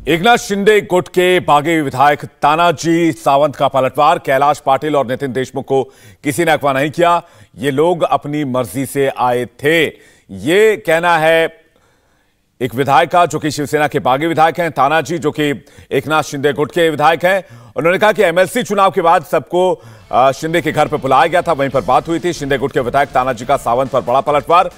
एकनाथ शिंदे गुट के बागी विधायक तानाजी सावंत का पलटवार। कैलाश पाटिल और नितिन देशमुख को किसी ने अगवा नहीं किया, ये लोग अपनी मर्जी से आए थे, ये कहना है एक विधायक का जो कि शिवसेना के बागी विधायक हैं। तानाजी जो कि एकनाथ शिंदे गुट के विधायक हैं, उन्होंने कहा कि एमएलसी चुनाव के बाद सबको शिंदे के घर पर बुलाया गया था, वहीं पर बात हुई थी। शिंदे गुट के विधायक तानाजी का सावंत पर बड़ा पलटवार।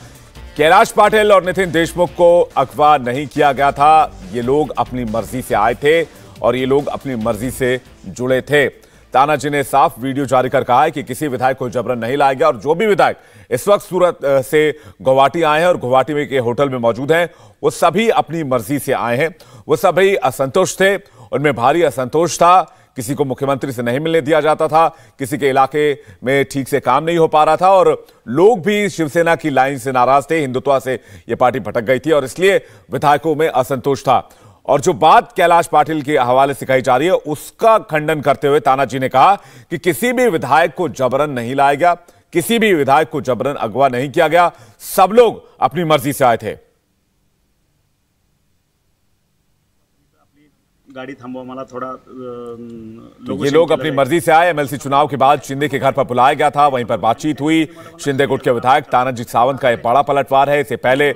कैलाश पाटिल और नितिन देशमुख को अगवा नहीं किया गया था, ये लोग अपनी मर्जी से आए थे और ये लोग अपनी मर्जी से जुड़े थे। तानाजी ने साफ वीडियो जारी कर कहा है कि किसी विधायक को जबरन नहीं लाया गया और जो भी विधायक इस वक्त सूरत से गुवाहाटी आए हैं और गुवाहाटी में के होटल में मौजूद हैं, वो सभी अपनी मर्जी से आए हैं। वो सभी असंतुष्ट थे, उनमें भारी असंतोष था। किसी को मुख्यमंत्री से नहीं मिलने दिया जाता था, किसी के इलाके में ठीक से काम नहीं हो पा रहा था और लोग भी शिवसेना की लाइन से नाराज थे। हिंदुत्व से यह पार्टी भटक गई थी और इसलिए विधायकों में असंतोष था। और जो बात कैलाश पाटिल के हवाले से कही जा रही है, उसका खंडन करते हुए तानाजी ने कहा कि किसी भी विधायक को जबरन नहीं लाया गया, किसी भी विधायक को जबरन अगवा नहीं किया गया, सब लोग अपनी मर्जी से आए थे। गाड़ी थांबवा, मला थोड़ा ये लोग अपनी मर्जी से आए। एमएलसी चुनाव के बाद शिंदे के घर पर बुलाया गया था, वहीं पर बातचीत हुई। शिंदे गुट के विधायक तानाजी सावंत का यह बड़ा पलटवार है। इससे पहले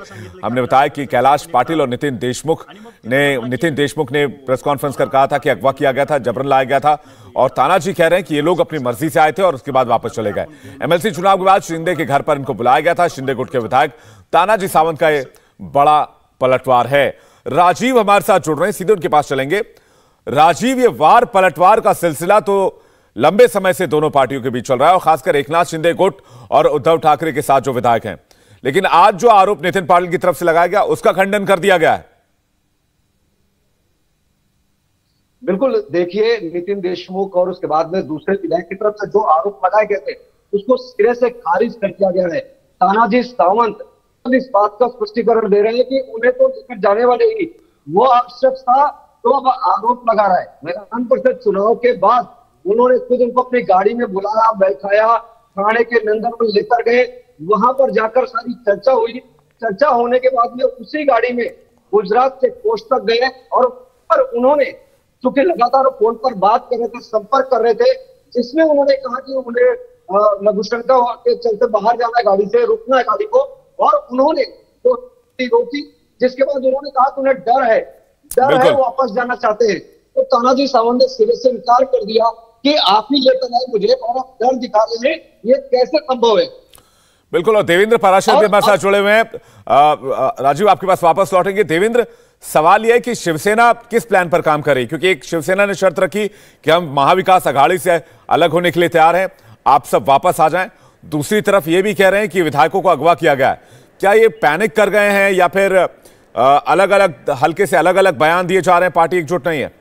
हमने बताया कि कैलाश पाटिल और नितिन देशमुख ने प्रेस कॉन्फ्रेंस कर कहा था कि अगवा किया गया था, जबरन लाया गया था और तानाजी कह रहे हैं कि ये लोग अपनी मर्जी से आए थे और उसके बाद वापस चले गए। एमएलसी चुनाव के बाद शिंदे के घर पर इनको बुलाया गया था। शिंदे गुट के विधायक तानाजी सावंत का यह बड़ा पलटवार है। राजीव हमारे साथ जुड़ रहे हैं, सीधे उनके पास चलेंगे। राजीव, ये वार पलटवार का सिलसिला तो लंबे समय से दोनों पार्टियों के बीच चल रहा है और खासकर एकनाथ शिंदे गुट और उद्धव ठाकरे के साथ जो विधायक हैं, लेकिन आज जो आरोप नितिन पाटिल की तरफ से लगाया गया उसका खंडन कर दिया गया है। बिल्कुल, देखिए, नितिन देशमुख और उसके बाद में दूसरे विधायक की तरफ से जो आरोप लगाए गए थे उसको सिरे से खारिज कर दिया गया है। तानाजी सावंत इस बात का स्पष्टीकरण दे रहे हैं कि उन्हें तो लेकर जाने वाले ही वो शख्स था तो अब आरोप लगा रहा है। विधान परिषद चुनाव के बाद उन्होंने खुद उनको अपनी गाड़ी में बुलाया, बैठाया, थाने के नंदन में लेकर गए, वहां पर जाकर सारी चर्चा हुई। चर्चा होने के बाद में उसी गाड़ी में गुजरात से कोस्ट तक गए और पर उन्होंने चूंकि लगातार फोन पर बात कर रहे थे, संपर्क कर रहे थे, जिसमें उन्होंने कहा कि उन्हें लघुशंका के चलते बाहर जाना है, गाड़ी से रुकना है गाड़ी को, और उन्होंने तो रोकी, जिसके बाद उन्होंने कहा कि उन्हें डर है, वापस जाना चाहते हैं। तो तानाजी सावंत ने सिरे से इनकार कर दिया कि आप ही लेकर आए मुझे और आप डर दिखा रहे हैं, ये कैसे संभव है। बिल्कुल, और देवेंद्र पराशर भी हमारे साथ जुड़े हुए हैं। राजीव, आपके पास वापस लौटेंगे। देवेंद्र, सवाल यह है कि शिवसेना किस प्लान पर काम कर रही है, क्योंकि एक शिवसेना ने शर्त रखी कि हम महाविकास अघाड़ी से अलग होने के लिए तैयार हैं, आप सब वापस आ जाएं। दूसरी तरफ ये भी कह रहे हैं कि विधायकों को अगवा किया गया है। क्या ये पैनिक कर गए हैं या फिर अलग अलग हल्के से अलग अलग बयान दिए जा रहे हैं, पार्टी एकजुट नहीं है?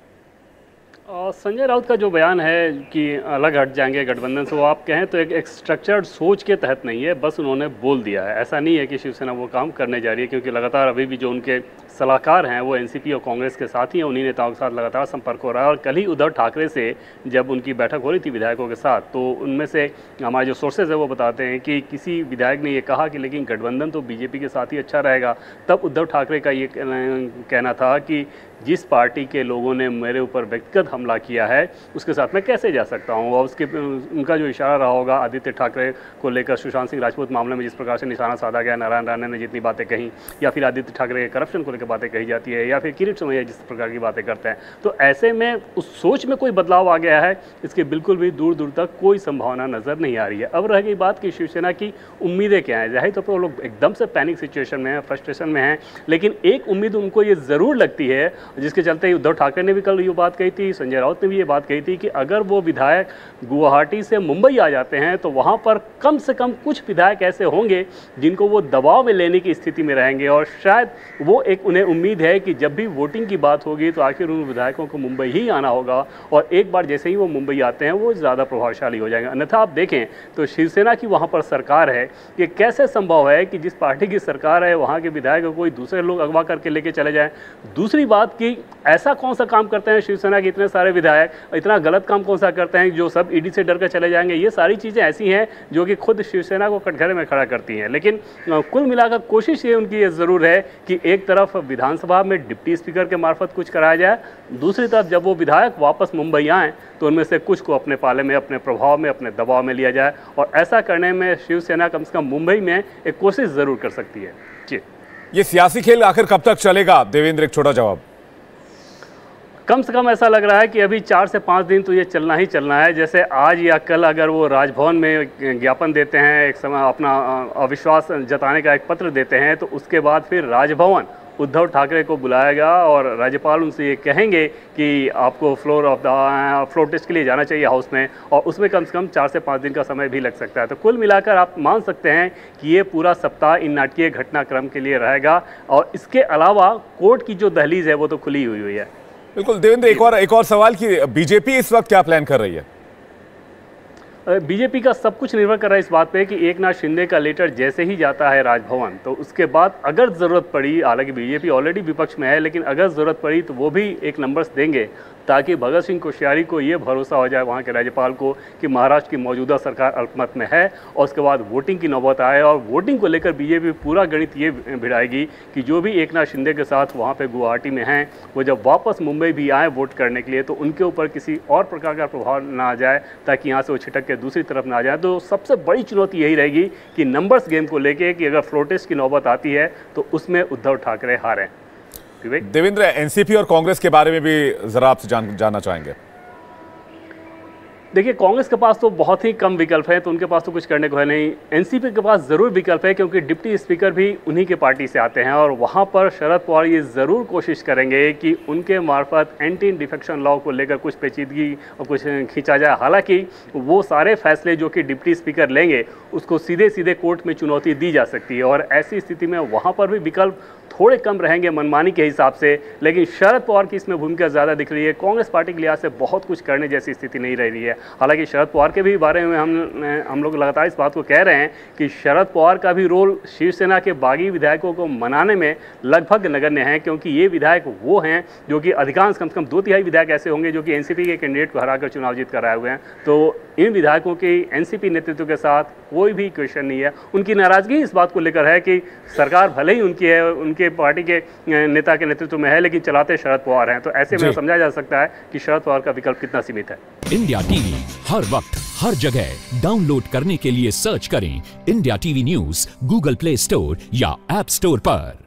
संजय राउत का जो बयान है कि अलग हट जाएंगे गठबंधन से, वो आप कहें तो एक स्ट्रक्चर्ड सोच के तहत नहीं है, बस उन्होंने बोल दिया है। ऐसा नहीं है कि शिवसेना वो काम करने जा रही है, क्योंकि लगातार अभी भी जो उनके सलाहकार हैं वो एनसीपी और कांग्रेस के साथ ही हैं, उन्हीं नेताओं के साथ लगातार संपर्क हो रहा है। और कल ही उद्धव ठाकरे से जब उनकी बैठक हो रही थी विधायकों के साथ, तो उनमें से हमारे जो सोर्सेज है वो बताते हैं कि किसी विधायक ने ये कहा कि लेकिन गठबंधन तो बीजेपी के साथ ही अच्छा रहेगा। तब उद्धव ठाकरे का ये कहना था कि जिस पार्टी के लोगों ने मेरे ऊपर व्यक्तिगत हमला किया है उसके साथ मैं कैसे जा सकता हूं। और उसके उनका जो इशारा रहा होगा आदित्य ठाकरे को लेकर, सुशांत सिंह राजपूत मामले में जिस प्रकार से निशाना साधा गया, नारायण राणे ने जितनी बातें कही, या फिर आदित्य ठाकरे के करप्शन को लेकर बातें कही जाती है, या फिर किरीट सोमैया जिस प्रकार की बातें करते हैं, तो ऐसे में उस सोच में कोई बदलाव आ गया है, इसके बिल्कुल भी दूर दूर तक कोई संभावना नजर नहीं आ रही है। अब रह गई बात कि शिवसेना की उम्मीदें क्या हैं। जाहिर तौर पर वो लोग एकदम से पैनिक सिचुएशन में है, फ्रस्ट्रेशन में है, लेकिन एक उम्मीद उनको ये जरूर लगती है, जिसके चलते उद्धव ठाकरे ने भी कल ये बात कही थी, संजय राउत ने भी ये बात कही थी कि अगर वो विधायक गुवाहाटी से मुंबई आ जाते हैं तो वहां पर कम से कम कुछ विधायक ऐसे होंगे जिनको वो दबाव में लेने की स्थिति में रहेंगे। और शायद वो एक उन्हें उम्मीद है कि जब भी वोटिंग की बात होगी तो आखिर उन विधायकों को मुंबई ही आना होगा, और एक बार जैसे ही वो मुंबई आते हैं वो ज़्यादा प्रभावशाली हो जाएंगे। अन्यथा आप देखें तो शिवसेना की वहाँ पर सरकार है, ये कैसे संभव है कि जिस पार्टी की सरकार है वहाँ के विधायक को कोई दूसरे लोग अगवा करके लेके चले जाएं। दूसरी बात कि ऐसा कौन सा काम करते हैं शिवसेना के इतने सारे विधायक, इतना गलत काम कौन सा करते हैं जो सब ईडी से डर कर चले जाएंगे। ये सारी चीज़ें ऐसी हैं जो कि खुद शिवसेना को कटघरे में खड़ा करती हैं। लेकिन कुल मिलाकर कोशिश ये उनकी ये ज़रूर है कि एक तरफ विधानसभा में डिप्टी स्पीकर के मार्फत कुछ कराया जाए, दूसरी तरफ जब वो विधायक वापस मुंबई आएँ तो उनमें से कुछ को अपने पाले में, अपने प्रभाव में, अपने दबाव में लिया जाए। और ऐसा करने में शिवसेना कम से कम मुंबई में एक कोशिश ज़रूर कर सकती है। जी, ये सियासी खेल आखिर कब तक चलेगा देवेंद्र, एक छोटा जवाब। कम से कम ऐसा लग रहा है कि अभी 4 से 5 दिन तो ये चलना ही चलना है। जैसे आज या कल अगर वो राजभवन में ज्ञापन देते हैं, एक समय अपना अविश्वास जताने का एक पत्र देते हैं, तो उसके बाद फिर राजभवन उद्धव ठाकरे को बुलाएगा और राज्यपाल उनसे ये कहेंगे कि आपको फ्लोर टेस्ट के लिए जाना चाहिए हाउस में, और उसमें कम से कम 4 से 5 दिन का समय भी लग सकता है। तो कुल मिलाकर आप मान सकते हैं कि ये पूरा सप्ताह इन नाटकीय घटनाक्रम के लिए रहेगा। और इसके अलावा कोर्ट की जो दहलीज है वो तो खुली हुई है। बिल्कुल देवेंद्र, एक और सवाल कि बीजेपी इस वक्त क्या प्लान कर रही है? बीजेपी का सब कुछ निर्भर कर रहा है इस बात पे कि एकनाथ शिंदे का लेटर जैसे ही जाता है राजभवन, तो उसके बाद अगर ज़रूरत पड़ी, हालांकि बीजेपी ऑलरेडी विपक्ष में है, लेकिन अगर ज़रूरत पड़ी तो वो भी एक नंबर्स देंगे ताकि भगत सिंह कोश्यारी को ये भरोसा हो जाए वहाँ के राज्यपाल को कि महाराष्ट्र की मौजूदा सरकार अल्पमत में है, और उसके बाद वोटिंग की नौबत आए। और वोटिंग को लेकर बीजेपी पूरा गणित ये भिड़ाएगी कि जो भी एकनाथ शिंदे के साथ वहाँ पे गुवाहाटी में हैं, वो जब वापस मुंबई भी आए वोट करने के लिए तो उनके ऊपर किसी और प्रकार का प्रभाव ना आ जाए, ताकि यहाँ से वो छिटक के दूसरी तरफ ना आ जाए। तो सबसे बड़ी चुनौती यही रहेगी कि नंबर्स गेम को लेके कि अगर फ्लोर टेस्ट की नौबत आती है तो उसमें उद्धव ठाकरे हारें। देवेंद्र, एनसीपी और कांग्रेस के बारे में भी जरा आपसे जानना चाहेंगे। देखिए, कांग्रेस के पास तो बहुत ही कम विकल्प है, तो उनके पास तो कुछ करने को है नहीं। एनसीपी के पास ज़रूर विकल्प है क्योंकि डिप्टी स्पीकर भी उन्हीं के पार्टी से आते हैं, और वहाँ पर शरद पवार ये ज़रूर कोशिश करेंगे कि उनके मार्फत एंटी डिफेक्शन लॉ को लेकर कुछ पेचीदगी और कुछ खींचा जाए। हालांकि वो सारे फैसले जो कि डिप्टी स्पीकर लेंगे उसको सीधे सीधे कोर्ट में चुनौती दी जा सकती है, और ऐसी स्थिति में वहाँ पर भी विकल्प थोड़े कम रहेंगे मनमानी के हिसाब से। लेकिन शरद पवार की इसमें भूमिका ज़्यादा दिख रही है। कांग्रेस पार्टी के लिहाज से बहुत कुछ करने जैसी स्थिति नहीं रह रही है। हालांकि शरद पवार के भी बारे में हम लोग लगातार इस बात को कह रहे हैं कि शरद पवार का भी रोल शिवसेना के बागी विधायकों को मनाने में लगभग नगण्य है, क्योंकि ये विधायक वो हैं जो कि अधिकांश कम से कम 2/3 विधायक ऐसे होंगे जो कि एनसीपी के कैंडिडेट को हराकर चुनाव जीत कर आए हुए हैं। तो इन विधायकों की एनसीपी नेतृत्व के साथ कोई भी क्वेश्चन नहीं है। उनकी नाराजगी इस बात को लेकर है कि सरकार भले ही उनकी है, उनके पार्टी के नेता के नेतृत्व में है, लेकिन चलाते शरद पवार हैं। तो ऐसे में समझा जा सकता है कि शरद पवार का विकल्प कितना सीमित है। इंडिया टीवी हर वक्त हर जगह डाउनलोड करने के लिए सर्च करें India TV news Google play store या ऐप स्टोर पर।